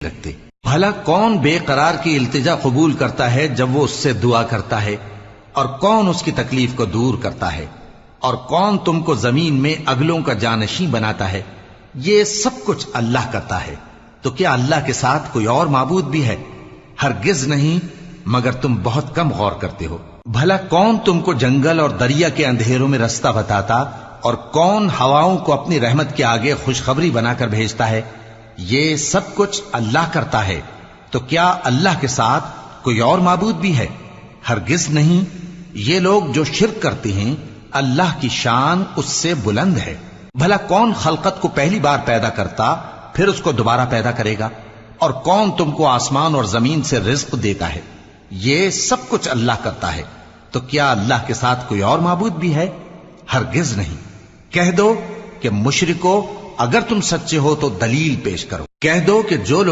रखते। भला कौन बेकरार की इल्तिजा कबूल करता है जब वो उससे दुआ करता है, और कौन उसकी तकलीफ को दूर करता है, और कौन तुमको जमीन में अगलों का जानशी बनाता है। ये सब कुछ अल्लाह करता है। तो क्या अल्लाह के साथ कोई और माबूद भी है? हरगिज नहीं, मगर तुम बहुत कम गौर करते हो। भला कौन तुमको जंगल और दरिया के अंधेरों में रास्ता बताता, और कौन हवाओं को अपनी रहमत के आगे खुशखबरी बनाकर भेजता है? ये सब कुछ अल्लाह करता है। तो क्या अल्लाह के साथ कोई और माबूद भी है? हरगिज नहीं। ये लोग जो शिर्क करते हैं, अल्लाह की शान उससे बुलंद है। भला कौन खलकत को पहली बार पैदा करता, फिर उसको दोबारा पैदा करेगा? और कौन तुमको आसमान और जमीन से रिज्क देता है? ये सब कुछ अल्लाह करता है। तो क्या अल्लाह के साथ कोई और माबूद भी है? हरगिज नहीं। कह दो कि मुशरिको, अगर तुम सच्चे हो तो दलील पेश करो। कह दो कि जो लोग